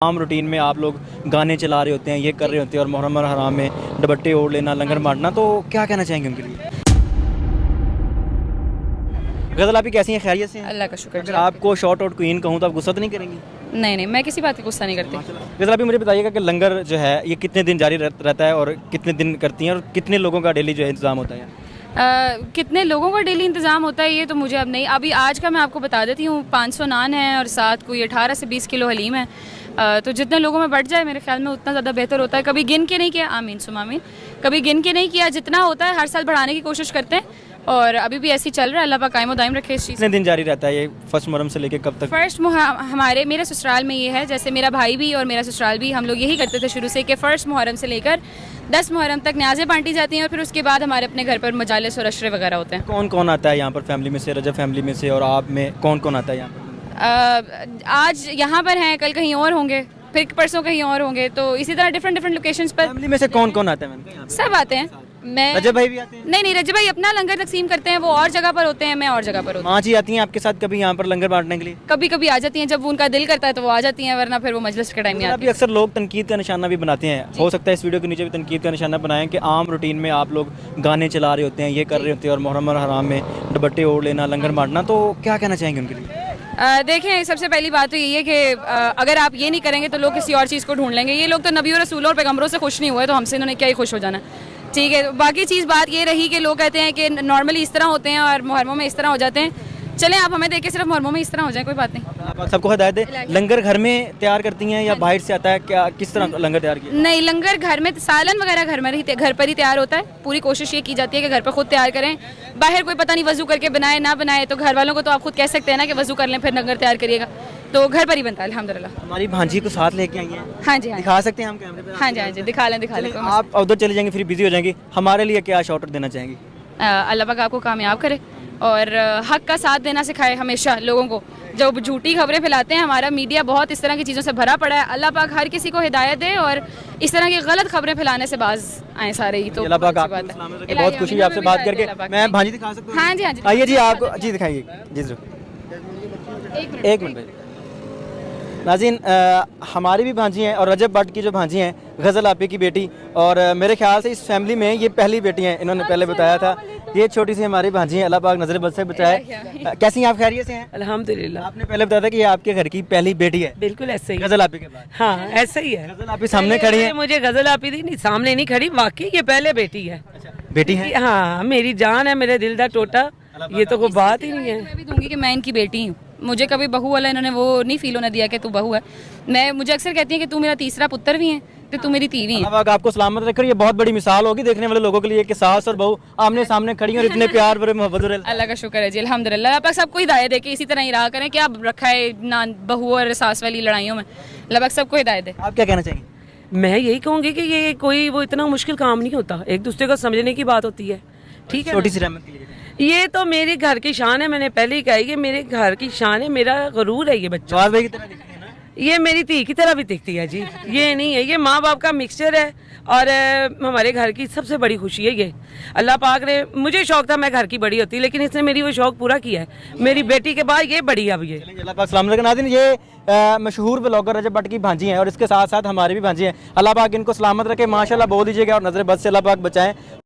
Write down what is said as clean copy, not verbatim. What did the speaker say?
आम रूटीन में आप लोग गाने चला रहे होते हैं, ये कर रहे होते हैं और मुहर्रम और हराम में दुपट्टे ओढ़ लेना, लंगर बांटना, तो क्या कहना चाहेंगे उनके लिए? गज़ल आपकी कैसी हैं, खैरियत से हैं? अल्लाह का शुक्र। अगर आपको शॉर्ट आउट क्वीन कहूँ तो आप गुस्सा तो नहीं करेंगी? नहीं नहीं, मैं किसी बात की गुस्सा नहीं करती। गज़ल आप मुझे बताइएगा कि लंगर जो है ये कितने दिन जारी रहता है और कितने दिन करती हैं और कितने लोगों का डेली जो है इंतज़ाम होता है? कितने लोगों का डेली इंतज़ाम होता है ये तो मुझे अब नहीं, अभी आज का मैं आपको बता देती हूँ। 500 नान है और साथ कोई 18 से 20 किलो हलीम है। तो जितने लोगों में बढ़ जाए मेरे ख्याल में उतना ज़्यादा बेहतर होता है। कभी गिन के नहीं किया, आमीन सुम आमीन, कभी गिन के नहीं किया। जितना होता है हर साल बढ़ाने की कोशिश करते हैं और अभी भी ऐसे ही चल रहा है। अल्लाह पाक कायम दायम रखे इस चीज़। कितने दिन जारी रहता है ये फर्स्ट मुहर्रम से लेके कब तक? फर्स्ट मेरे ससुराल में ये है, जैसे मेरा भाई भी और मेरा ससुराल भी, हम लोग यही करते थे शुरू से कि फ़र्स्ट मुहर्रम से लेकर 10 मुहर्रम तक न्याज़ें बांटी जाती हैं और फिर उसके बाद हमारे अपने घर पर मजालिस और अशरे वगैरह होते हैं। कौन कौन आता है यहाँ पर फैमिली में से, रजब फैमिली में से, और आप में कौन कौन आता है यहाँ पर? आज यहाँ पर हैं, कल कहीं और होंगे, फिर परसों कहीं और होंगे, तो इसी तरह डिफरेंट लोकेशंस पर फैमिली में से कौन कौन आता है मैम? सब आते हैं। मैं रजब भाई भी आते हैं? नहीं, रजब भाई अपना लंगर तकसीम करते हैं, वो और जगह पर होते हैं, मैं और जगह पर होती माँ जी आती हैं आपके साथ कभी यहाँ पर लंगर बांटने के लिए? हूँ। कभी कभी आ जाती हैं, जब उनका दिल करता है तो वो आ जाती हैं, वरना फिर वो मजलिस के टाइम में आती अभी अक्सर लोग तनकीद का निशाना भी बनाते हैं, हो सकता है इस वीडियो के नीचे भी तनकीद का निशाना बनाएं कि आम रूटीन में आप लोग गाने चला रहे होते हैं, ये कर रहे होते हैं और मुहर्रम और हराम में दुपट्टे ओढ़ लेना, लंगर बांटना, तो क्या कहना चाहेंगे उनके लिए? देखें, सबसे पहली बात तो यही है कि अगर आप ये नहीं करेंगे तो लोग किसी और चीज़ को ढूंढ लेंगे। ये लोग तो नबियों रसूलों और पैगम्बरों से खुश नहीं हुए, तो हमसे इन्होंने क्या ही खुश हो जाना, ठीक है। बाकी चीज़ बात ये रही कि लोग कहते हैं कि नॉर्मली इस तरह होते हैं और मुहर्रमों में इस तरह हो जाते हैं। चलें, आप हमें देख के सिर्फ मुहर्रमों में इस तरह हो जाए, कोई बात नहीं। आप सबको हिदायत दें, लंगर घर में तैयार करती हैं या बाहर से आता है, क्या किस तरह लंगर तैयार किया? नहीं, लंगर घर में, सालन वगैरह घर पर ही तैयार होता है। पूरी कोशिश ये की जाती है कि घर पर खुद तैयार करें। बाहर कोई पता नहीं वजू करके बनाए ना बनाए, तो घर वालों को तो आप खुद कह सकते हैं ना कि वजू कर लें फिर लंगर तैयार करिएगा, तो घर पर ही बनता है अल्हम्दुलिल्लाह। हमारी भांजी को साथ लेके आई हैं, हाँ जी, हाँ जी, दिखा सकते हैं हम कैमरे पे? हाँ जी, हाँ जी, दिखा लें कोई मसला आप उधर चले जाएंगे फिर बिजी हो जाएंगी, हमारे लिए क्या शॉर्ट आउट देना चाहेंगी? अल्लाह पाक आपको कामयाब करे और हक का साथ देना सिखाए हमेशा लोगों को। जो झूठी खबरें फैलाते हैं, हमारा मीडिया बहुत इस तरह की चीज़ों से भरा पड़ा है। अल्लाह पाक हर किसी को हिदायत दे और इस तरह की गलत खबरें फैलाने से बाज आए सारे ही। तो अल्लाह पाक आपको सलामत रखे। बहुत खुशी है आपसे बात करके। मैं भांजी दिखा सकता हूँ? हाँ जी, हाँ जी, आइए जी, आपको जी दिखाइए जी जरूर। एक मिनट भाई। नाज़रीन, हमारी भी भांजी हैं और रजब भट्ट की जो भांजी हैं गज़ल आपी की बेटी, और मेरे ख्याल से इस फैमिली में ये पहली बेटी हैं, इन्होंने पहले बताया था। ये छोटी सी हमारी भांजी हैं, अल्लाह पाक नज़र बद से बचाए। कैसी हैं आप, खैरियत से हैं? अल्हम्दुलिल्लाह। आपने पहले बताया था कि ये आपके घर की पहली बेटी है। बिल्कुल ऐसे ही, गज़ल आपी के बाद? हाँ ऐसा ही है। गज़ल आपी सामने खड़ी है। मुझे गजल आपी थी नहीं, सामने नहीं खड़ी, वाकई ये पहले बेटी है। बेटी है? हाँ, मेरी जान है, मेरे दिल का टोटा, ये तो कोई बात ही नहीं है। मैं भी दूंगी कि मैं इनकी बेटी हूँ। मुझे कभी बहू वाला इन्होंने वो नहीं फील होने दिया कि तू बहू है। मुझे अक्सर कहती है कि तू मेरा तीसरा पुत्र भी है, तो तू मेरी तीवी है। अल्लाह पाक आपको सलामत रखे। ये बहुत बड़ी मिसाल होगी देखने वाले लोगों के लिए कि सास और बहू आमने सामने खड़ी और इतने प्यार भरे मोहब्बत। अल्लाह का शुक्र है जी, अल्हम्दुलिल्लाह। अल्लाह पाक सबको हिदायत दे के इसी तरह ही रहा करें। क्या रखा है ना बहू और सास वाली लड़ाइयों में, अल्लाह पाक सबको हिदायत दे। आप क्या कहना चाहेंगे? मैं यही कहूँगी कि ये कोई वो इतना मुश्किल काम नहीं होता, एक दूसरे को समझने की बात होती है, ठीक है। छोटी सी रहमत के लिए ये तो मेरे घर की शान है, मैंने पहले ही कहा, ये मेरे घर की शान है, मेरा गरूर है ये बच्चा। जवाब भाई की तरह दिखती है ना? ये मेरी धी की तरह भी दिखती है जी, ये नहीं है, ये माँ बाप का मिक्सचर है और हमारे घर की सबसे बड़ी खुशी है ये। अल्लाह पाक ने, मुझे शौक था मैं घर की बड़ी होती, लेकिन इसने मेरी वो शौक पूरा किया है। मेरी बेटी के बाद ये बड़ी है अब ये। अल्लाह पाक सलामत रखे। नाज़रीन, ये मशहूर ब्लॉगर रजब भट्ट की भांजी हैं और इसके साथ साथ हमारी भी भांजी हैं। अल्लाह पाक इनको सलामत रखे, माशाल्लाह बोल दीजिएगा और नज़र बद से अल्लाह पाक बचाएं।